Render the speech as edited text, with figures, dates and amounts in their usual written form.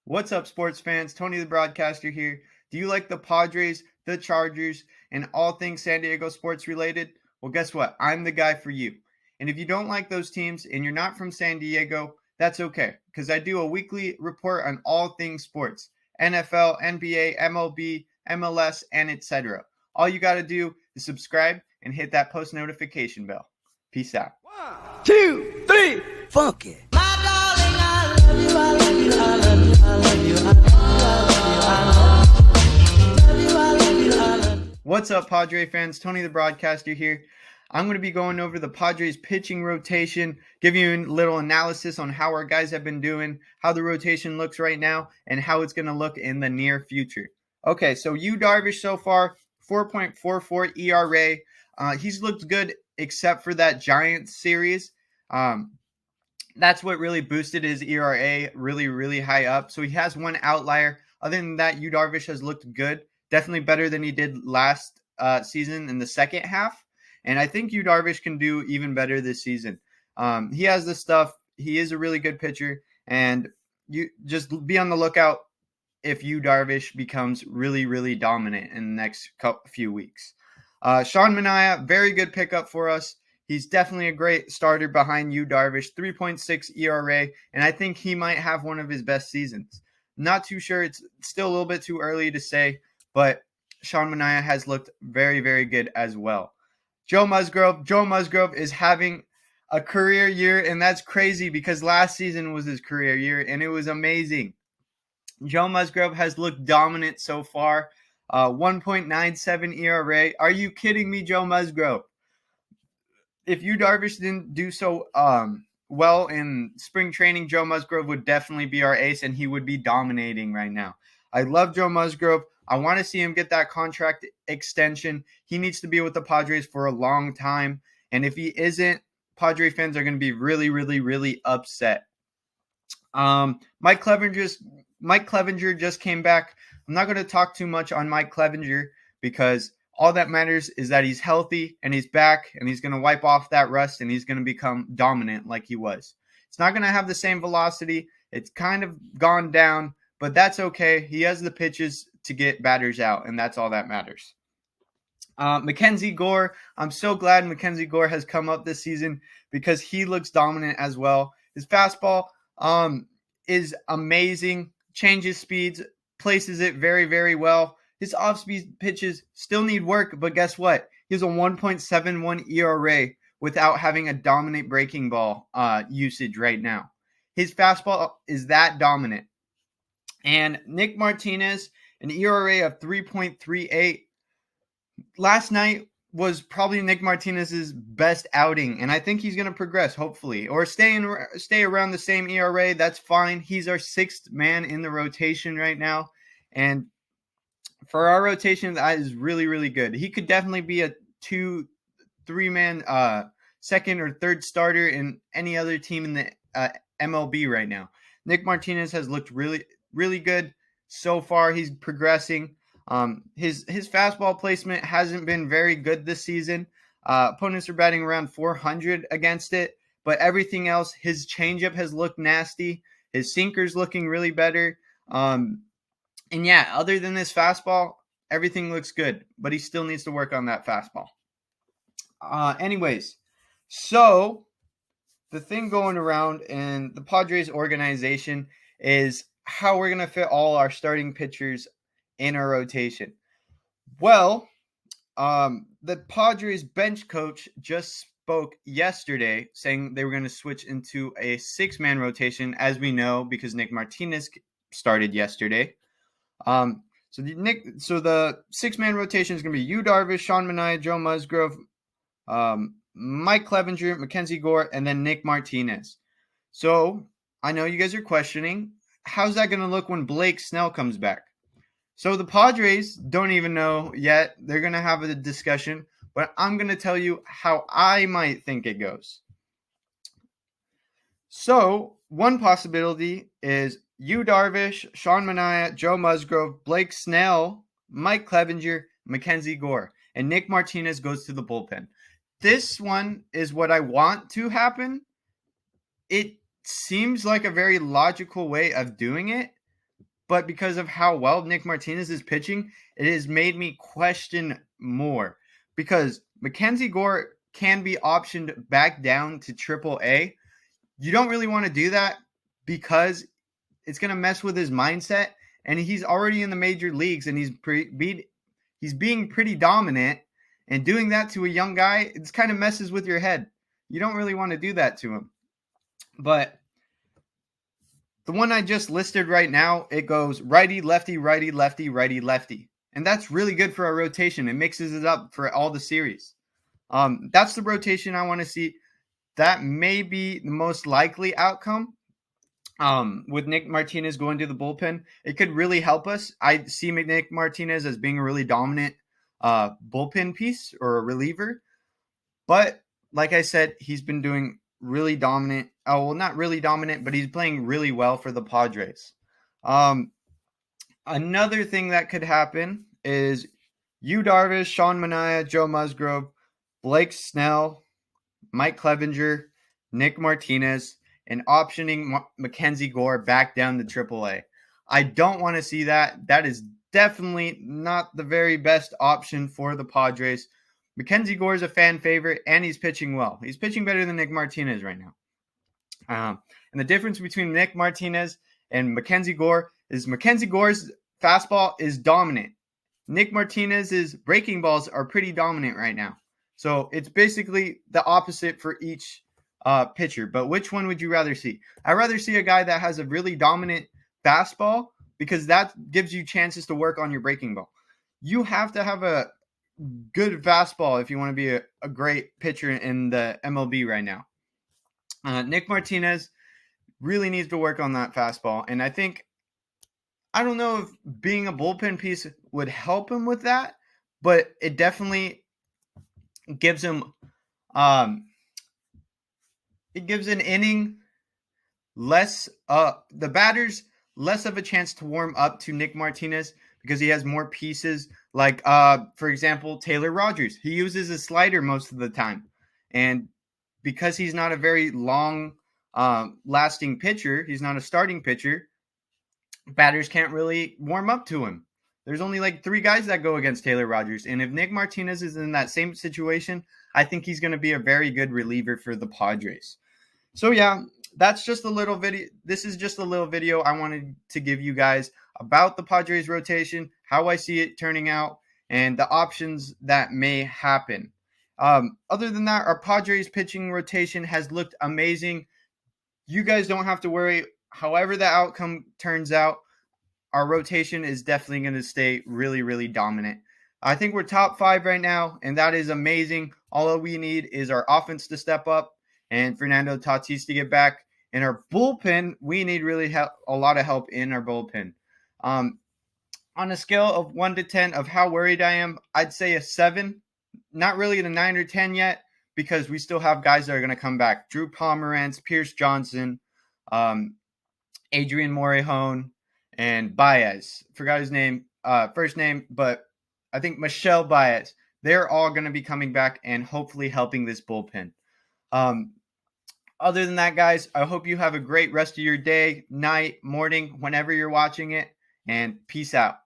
What's up, sports fans? Tony the Broadcaster here. Do you like the Padres, the Chargers, and all things San Diego sports related? Well, guess what? I'm the guy for you. And if you don't like those teams and you're not from San Diego, that's okay, because I do a weekly report on all things sports: NFL, NBA, MLB, MLS, and etc. All you got to do is subscribe and hit that post notification bell. Peace out. 1, 2, 3, funky. What's up, Padre fans? Tony the Broadcaster here. I'm going to be going over the Padres pitching rotation, giving you a little analysis on how our guys have been doing, how the rotation looks right now, and how it's going to look in the near future. Okay, so Yu Darvish so far, 4.44 ERA. He's looked good except for that Giants series. That's what really boosted his ERA really, really high up. So he has one outlier. Other than that, Yu Darvish has looked good. Definitely better than he did last season in the second half. And I think Yu Darvish can do even better this season. He has the stuff. He is a really good pitcher. And you just be on the lookout if Yu Darvish becomes really, really dominant in the next few weeks. Sean Manaea, very good pickup for us. He's definitely a great starter behind Yu Darvish, 3.6 ERA, and I think he might have one of his best seasons. Not too sure. It's still a little bit too early to say, but Sean Manaea has looked very, very good as well. Joe Musgrove is having a career year, and that's crazy because last season was his career year, and it was amazing. Joe Musgrove has looked dominant so far, 1.97 ERA. Are you kidding me, Joe Musgrove? If Yu Darvish didn't do so well in spring training, Joe Musgrove would definitely be our ace, and he would be dominating right now. I love Joe Musgrove. I want to see him get that contract extension. He needs to be with the Padres for a long time, and if he isn't, Padre fans are going to be really, really, really upset. Mike Clevinger just came back. I'm not going to talk too much on Mike Clevinger because all that matters is that he's healthy and he's back and he's going to wipe off that rust and he's going to become dominant like he was. It's not going to have the same velocity. It's kind of gone down, but that's okay. He has the pitches to get batters out, and that's all that matters. Mackenzie Gore, I'm so glad Mackenzie Gore has come up this season because he looks dominant as well. His fastball is amazing, changes speeds, places it very, very well. His off-speed pitches still need work, but guess what? He has a 1.71 ERA without having a dominant breaking ball usage right now. His fastball is that dominant. And Nick Martinez, an ERA of 3.38. Last night was probably Nick Martinez's best outing, and I think he's going to progress, hopefully, or stay around the same ERA. That's fine. He's our sixth man in the rotation right now, and for our rotation, that is really, really good. He could definitely be a 2-3-man second or third starter in any other team in the MLB right now. Nick Martinez has looked really, really good so far. He's progressing. His fastball placement hasn't been very good this season. Opponents are batting around 400 against it, but everything else, his changeup has looked nasty. His sinker's looking really better. And yeah, other than this fastball, everything looks good, but he still needs to work on that fastball. Anyways, so the thing going around in the Padres organization is how we're going to fit all our starting pitchers in our rotation. Well, the Padres bench coach just spoke yesterday saying they were going to switch into a 6-man rotation, as we know, because Nick Martinez started yesterday. So the 6-man rotation is going to be Yu Darvish, Sean Manaea, Joe Musgrove, Mike Clevinger, Mackenzie Gore, and then Nick Martinez. So I know you guys are questioning, how's that going to look when Blake Snell comes back? So the Padres don't even know yet. They're going to have a discussion, but I'm going to tell you how I might think it goes. So one possibility is Yu Darvish, Sean Manaea, Joe Musgrove, Blake Snell, Mike Clevinger, Mackenzie Gore, and Nick Martinez goes to the bullpen. This one is what I want to happen. It seems like a very logical way of doing it, but because of how well Nick Martinez is pitching, it has made me question more because Mackenzie Gore can be optioned back down to AAA. You don't really want to do that because it's going to mess with his mindset, and he's already in the major leagues, and he's being pretty dominant, and doing that to a young guy, it kind of messes with your head. You don't really want to do that to him. But the one I just listed right now, it goes righty, lefty, righty, lefty, righty, lefty. And that's really good for our rotation. It mixes it up for all the series. That's the rotation I want to see. That may be the most likely outcome. With Nick Martinez going to the bullpen, it could really help us. I see Nick Martinez as being a really dominant bullpen piece or a reliever. But like I said, he's been doing really dominant. Oh, well, not really dominant, but he's playing really well for the Padres. Another thing that could happen is Yu Darvish, Sean Manaea, Joe Musgrove, Blake Snell, Mike Clevenger, Nick Martinez, and optioning Mackenzie Gore back down to AAA. I don't want to see that. That is definitely not the very best option for the Padres. Mackenzie Gore is a fan favorite, and he's pitching well. He's pitching better than Nick Martinez right now. And the difference between Nick Martinez and Mackenzie Gore is Mackenzie Gore's fastball is dominant. Nick Martinez's breaking balls are pretty dominant right now. So it's basically the opposite for each pitcher. But which one would you rather see? I'd rather see a guy that has a really dominant fastball because that gives you chances to work on your breaking ball. You have to have a good fastball if you want to be a great pitcher in the MLB right now. Nick Martinez really needs to work on that fastball. And I don't know if being a bullpen piece would help him with that, but it definitely gives him it gives an inning less the batters less of a chance to warm up to Nick Martinez because he has more pieces like for example Taylor Rogers. He uses a slider most of the time, and because he's not a very long lasting pitcher, he's not a starting pitcher, batters can't really warm up to him. There's only like 3 guys that go against Taylor Rogers. And if Nick Martinez is in that same situation, I think he's going to be a very good reliever for the Padres. So yeah, that's just a little video. This is just a little video I wanted to give you guys about the Padres rotation, how I see it turning out, and the options that may happen. Other than that, our Padres pitching rotation has looked amazing. You guys don't have to worry. However the outcome turns out, our rotation is definitely going to stay really, really dominant. I think we're top 5 right now, and that is amazing. All we need is our offense to step up and Fernando Tatis to get back. In our bullpen, we need really a lot of help in our bullpen. On a scale of 1 to 10 of how worried I am, I'd say a 7. Not really a 9 or 10 yet because we still have guys that are going to come back. Drew Pomeranz, Pierce Johnson, Adrian Morihone, and Baez. Forgot his name, first name, but I think Michelle Baez. They're all going to be coming back and hopefully helping this bullpen. Other than that, guys, I hope you have a great rest of your day, night, morning, whenever you're watching it, and peace out.